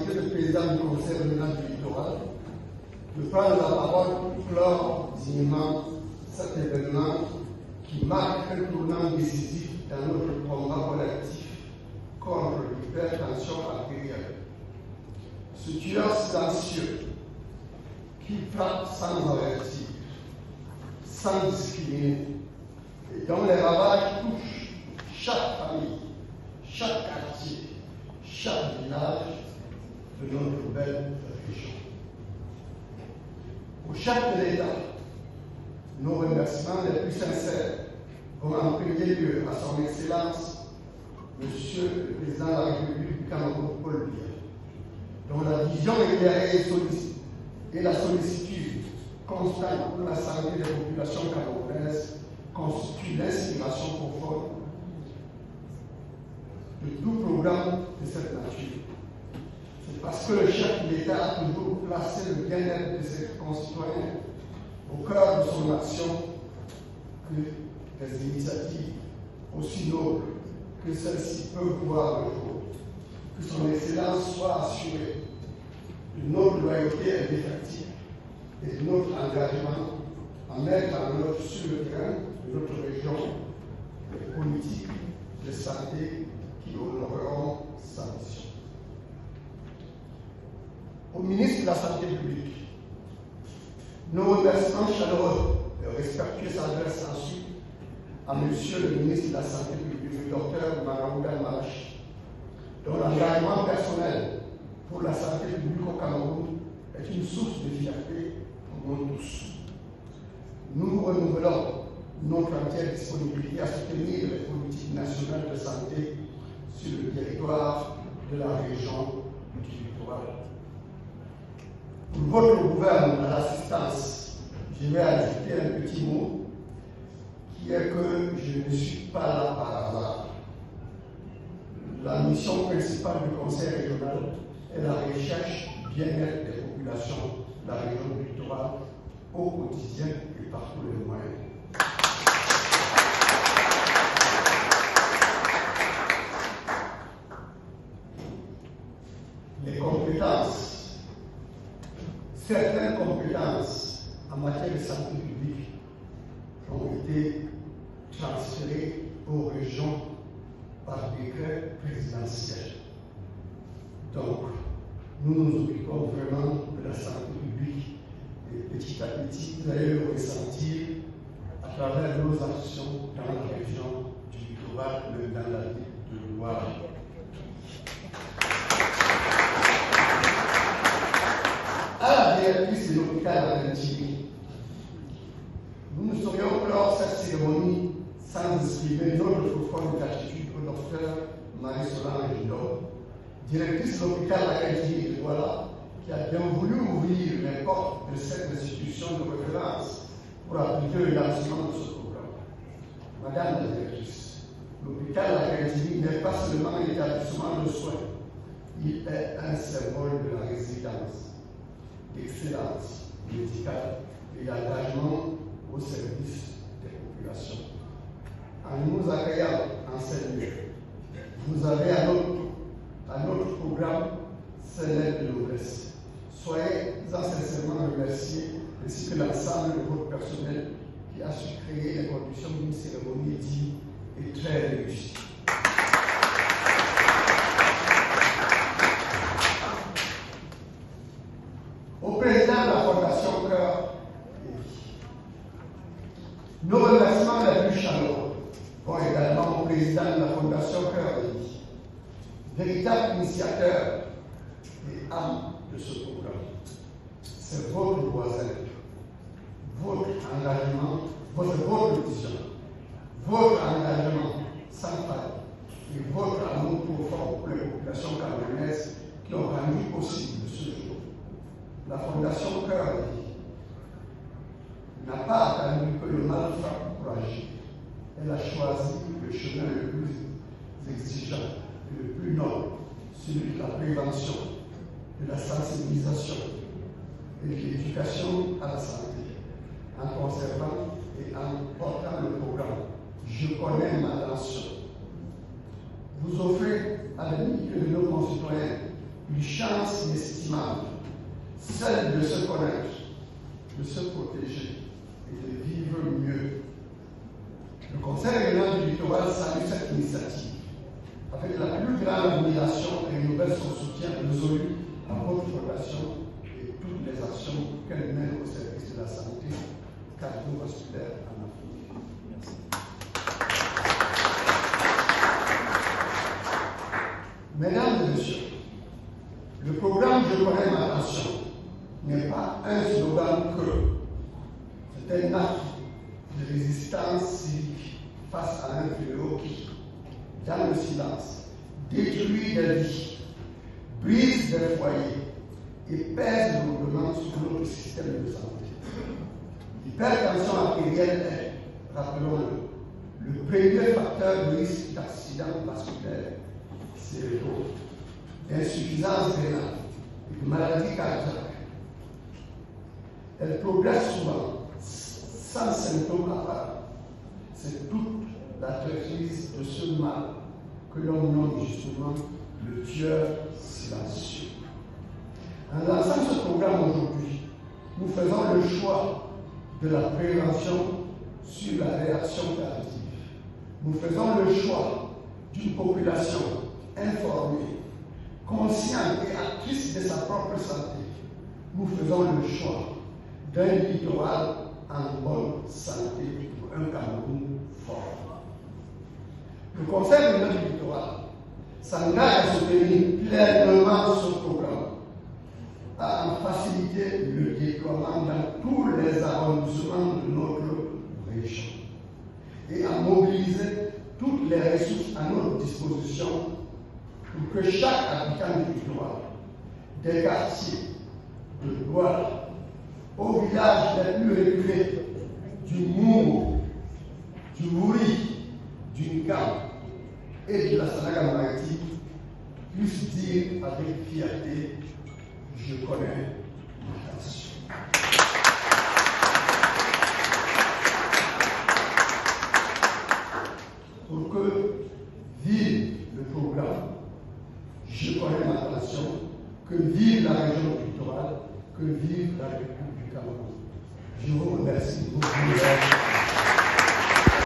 qualité de président du Conseil régional du littoral, de prendre la parole pour clore dignement cet événement qui marque un tournant décisif dans notre combat collectif contre l'hypertension artérielle. Ce tueur silencieux qui frappe sans avertir, sans discriminer, et dont les ravages touchent chaque famille, chaque quartier, chaque village de notre belle région. Au chef de l'État, nos remerciements les plus sincères vont en premier lieu à son Excellence, Monsieur le Président de la République du Cameroun, Paul Biya, dont la vision éclairée et la sollicitude constante pour la santé des populations camerounaises constituent l'inspiration profonde de tout programme de cette nature. C'est parce que le chef de l'État a toujours placé le bien-être de ses concitoyens au cœur de son action que des initiatives aussi nobles que celles-ci peuvent voir le jour. Que son Excellence soit assurée de notre loyauté indéfectible et de notre engagement à mettre en œuvre sur le terrain de notre région les politiques de santé qui honoreront sa mission. Au ministre de la Santé publique, nos remerciements chaleureux et respectueux s'adressent ensuite à Monsieur le ministre de la Santé publique, le docteur Mahaouda Marachi, dont l'engagement personnel pour la santé publique au Cameroun est une source de fierté pour nous tous. Nous renouvelons notre entière disponibilité à soutenir les politiques nationales de santé sur le territoire de la région du littoral. Pour votre gouvernement à l'assistance, je vais ajouter un petit mot qui est que je ne suis pas là par hasard. La mission principale du Conseil régional est la recherche du bien-être des populations de la région du littoral au quotidien et par tous les moyens. Les compétences, certaines compétences en matière de santé publique ont été transférées aux régions par décret présidentiel. Donc, nous nous occupons vraiment de la santé publique et petit à petit, vous allez le ressentir à travers nos actions dans la région du littoral, même dans la ville de Loire. À la directrice de l'hôpital à Ventimille, nous ne saurions clore cette cérémonie sans exprimer notre profonde gratitude au docteur Marie-Solange Gindor, directrice de l'hôpital à Ventimille de Douala, qui a bien voulu ouvrir les portes de cette institution de référence pour appliquer le lancement de ce programme. Madame la directrice, l'hôpital à Ventimille n'est pas seulement un établissement de soins, il est un symbole de la résilience, d'excellence médicale et d'engagement au service des populations. En nous accueillant en ces lieux, vous avez à notre programme ces lettres de noblesse. Soyez sincèrement remerciés, ainsi que l'ensemble de votre personnel qui a su créer les conditions d'une cérémonie digne et très réussie. Au président de la Fondation Cœur et Vie, nos remerciements les plus chaleureux vont également au président de la Fondation Cœur et Vie, véritable initiateur et âme de ce programme. C'est votre voisin, votre engagement, votre vision, votre engagement sans faille et votre amour profond pour les populations camerounaises qui ont rendu possible ce jour. La Fondation Cœur et Vie n'a pas attendu que le mal frappe pour agir. Elle a choisi le chemin le plus exigeant et le plus noble, celui de la prévention, de la sensibilisation et de l'éducation à la santé, en conservant et en portant le programme « Je connais ma nation ». Vous offrez à des milliers de nos concitoyens une chance inestimable, celle de se connaître, de se protéger et de vivre mieux. Le Conseil régional du littoral salue cette initiative avec la plus grande admiration et renouvelle son soutien résolu à votre fondation et toutes les actions qu'elle mène au service de la santé cardiovasculaire en Afrique. Merci. Mesdames et messieurs, le programme Je connais ma passion n'est pas un slogan creux. C'est un acte de résistance civique face à un fléau qui, dans le silence, détruit des vies, brise des foyers et pèse lourdement sur notre système de santé. L'hypertension artérielle est, rappelons-le, le premier facteur de risque d'accident vasculaire cérébraux, d'insuffisance rénale et de maladie cardiaque. Elle progresse souvent sans symptômes apparents. C'est toute la traîtrise de ce mal que l'on nomme justement le tueur silencieux. En lançant ce programme aujourd'hui, nous faisons le choix de la prévention sur la réaction tardive. Nous faisons le choix d'une population informée, consciente et actrice de sa propre santé. Nous faisons le choix d'un littoral en bonne santé pour un Cameroun fort. Le Conseil régional du littoral s'engage à soutenir pleinement ce programme, à en faciliter le déploiement dans tous les arrondissements de notre région et à mobiliser toutes les ressources à notre disposition pour que chaque habitant du littoral, des quartiers, de Douala, au village les plus reculés, du Moumou, du Mouri, du Ngam et de la Sanaga-Maritime, puisse dire avec fierté: je connais ma passion. Pour que vive le programme Je connais ma passion, que vive la région littorale, que vive la République du Cameroun. Je vous remercie beaucoup.